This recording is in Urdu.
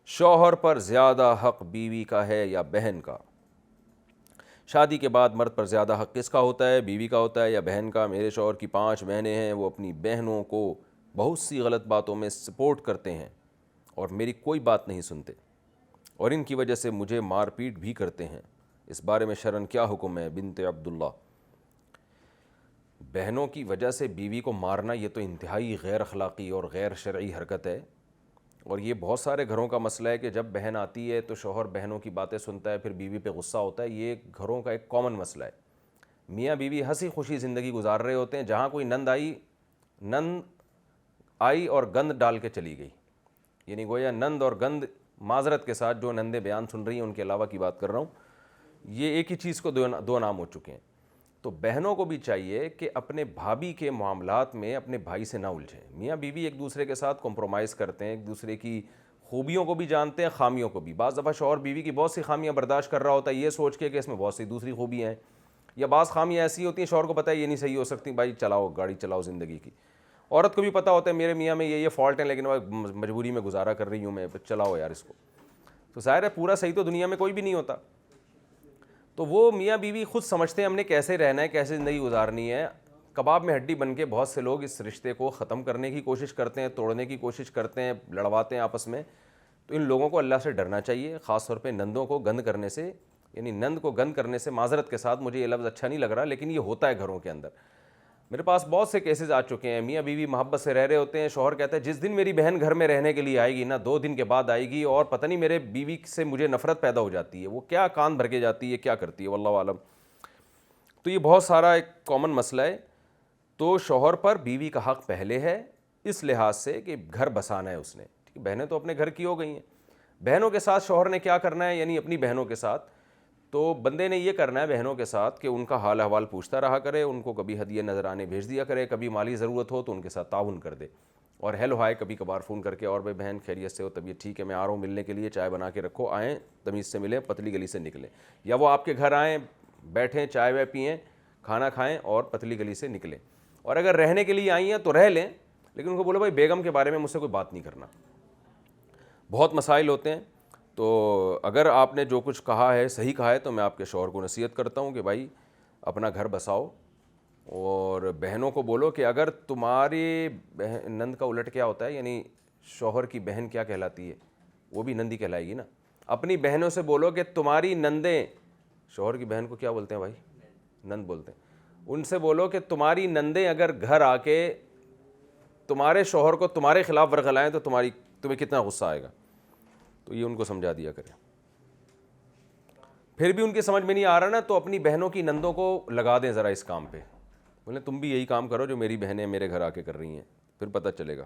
شوہر پر زیادہ حق بیوی کا ہے یا بہن کا؟ شادی کے بعد مرد پر زیادہ حق کس کا ہوتا ہے، بیوی کا ہوتا ہے یا بہن کا؟ میرے شوہر کی 5 بہنیں ہیں، وہ اپنی بہنوں کو بہت سی غلط باتوں میں سپورٹ کرتے ہیں اور میری کوئی بات نہیں سنتے، اور ان کی وجہ سے مجھے مار پیٹ بھی کرتے ہیں، اس بارے میں شرعاً کیا حکم ہے؟ بنت عبداللہ۔ بہنوں کی وجہ سے بیوی کو مارنا یہ تو انتہائی غیر اخلاقی اور غیر شرعی حرکت ہے، اور یہ بہت سارے گھروں کا مسئلہ ہے کہ جب بہن آتی ہے تو شوہر بہنوں کی باتیں سنتا ہے، پھر بیوی پہ غصہ ہوتا ہے۔ یہ گھروں کا ایک کامن مسئلہ ہے۔ میاں بیوی ہنسی خوشی زندگی گزار رہے ہوتے ہیں، جہاں کوئی نند آئی اور گند ڈال کے چلی گئی، یعنی گویا نند اور گند، معذرت کے ساتھ جو نندیں بیان سن رہی ہیں ان کے علاوہ کی بات کر رہا ہوں، یہ ایک ہی چیز کو دو نام ہو چکے ہیں۔ تو بہنوں کو بھی چاہیے کہ اپنے بھابھی کے معاملات میں اپنے بھائی سے نہ الجھیں۔ میاں بیوی ایک دوسرے کے ساتھ کمپرومائز کرتے ہیں، ایک دوسرے کی خوبیوں کو بھی جانتے ہیں، خامیوں کو بھی۔ بعض دفعہ شوہر بیوی کی بہت سی خامیاں برداشت کر رہا ہوتا ہے یہ سوچ کے کہ اس میں بہت سی دوسری خوبیاں ہیں، یا بعض خامیاں ایسی ہوتی ہیں شوہر کو پتہ ہے یہ نہیں صحیح ہو سکتی، بھائی چلاؤ گاڑی چلاؤ زندگی کی۔ عورت کو بھی پتہ ہوتا ہے میرے میاں میں یہ فالٹ ہیں، لیکن مجبوری میں گزارا کر رہی ہوں میں، چلاؤ یار اس کو۔ تو ظاہر ہے پورا صحیح تو دنیا میں کوئی بھی نہیں ہوتا، تو وہ میاں بیوی خود سمجھتے ہیں ہم نے کیسے رہنا ہے، کیسے زندگی گزارنی ہے۔ کباب میں ہڈی بن کے بہت سے لوگ اس رشتے کو ختم کرنے کی کوشش کرتے ہیں، توڑنے کی کوشش کرتے ہیں، لڑواتے ہیں آپس میں۔ تو ان لوگوں کو اللہ سے ڈرنا چاہیے، خاص طور پہ نندوں کو گند کرنے سے، یعنی نند کو گند کرنے سے، معذرت کے ساتھ مجھے یہ لفظ اچھا نہیں لگ رہا لیکن یہ ہوتا ہے گھروں کے اندر۔ میرے پاس بہت سے کیسز آ چکے ہیں، میاں بیوی محبت سے رہ رہے ہوتے ہیں، شوہر کہتا ہے جس دن میری بہن گھر میں رہنے کے لیے آئے گی نا، 2 دن کے بعد آئے گی، اور پتہ نہیں میرے بیوی سے مجھے نفرت پیدا ہو جاتی ہے، وہ کیا کان بھر کے جاتی ہے، کیا کرتی ہے، واللہ عالم۔ تو یہ بہت سارا ایک کامن مسئلہ ہے۔ تو شوہر پر بیوی کا حق پہلے ہے، اس لحاظ سے کہ گھر بسانا ہے اس نے، ٹھیک ہے، بہنیں تو اپنے گھر کی ہو گئی ہیں۔ بہنوں کے ساتھ شوہر نے کیا کرنا ہے، یعنی اپنی بہنوں کے ساتھ تو بندے نے یہ کرنا ہے بہنوں کے ساتھ کہ ان کا حال احوال پوچھتا رہا کرے، ان کو کبھی ہدیہ نذرانے بھیج دیا کرے، کبھی مالی ضرورت ہو تو ان کے ساتھ تعاون کر دے، اور ہیلو ہائے کبھی کبھار فون کر کے، اور بھائی بہن خیریت سے ہو، طبیعت ٹھیک ہے، میں آ رہا ہوں ملنے کے لیے، چائے بنا کے رکھو، آئیں تمیز سے ملیں، پتلی گلی سے نکلیں، یا وہ آپ کے گھر آئیں، بیٹھیں، چائے وائے پئیں، کھانا کھائیں اور پتلی گلی سے نکلیں۔ اور اگر رہنے کے لیے آئی ہیں تو رہ لیں، لیکن ان کو بولو بھائی بیگم کے بارے میں مجھ سے کوئی بات نہیں کرنا۔ بہت مسائل ہوتے ہیں، تو اگر آپ نے جو کچھ کہا ہے صحیح کہا ہے تو میں آپ کے شوہر کو نصیحت کرتا ہوں کہ بھائی اپنا گھر بساؤ، اور بہنوں کو بولو کہ اگر تمہاری نند کا الٹ کیا ہوتا ہے، یعنی شوہر کی بہن کیا کہلاتی ہے، وہ بھی نندی کہلائے گی نا۔ اپنی بہنوں سے بولو کہ تمہاری نندیں، شوہر کی بہن کو کیا بولتے ہیں بھائی، نند بولتے ہیں، ان سے بولو کہ تمہاری نندیں اگر گھر آ کے تمہارے شوہر کو تمہارے خلاف ورغلائیں تو تمہیں کتنا غصہ آئے گا۔ تو یہ ان کو سمجھا دیا کریں۔ پھر بھی ان کی سمجھ میں نہیں آ رہا نا، تو اپنی بہنوں کی نندوں کو لگا دیں ذرا اس کام پہ، بولیں تم بھی یہی کام کرو جو میری بہنیں میرے گھر آ کے کر رہی ہیں، پھر پتہ چلے گا۔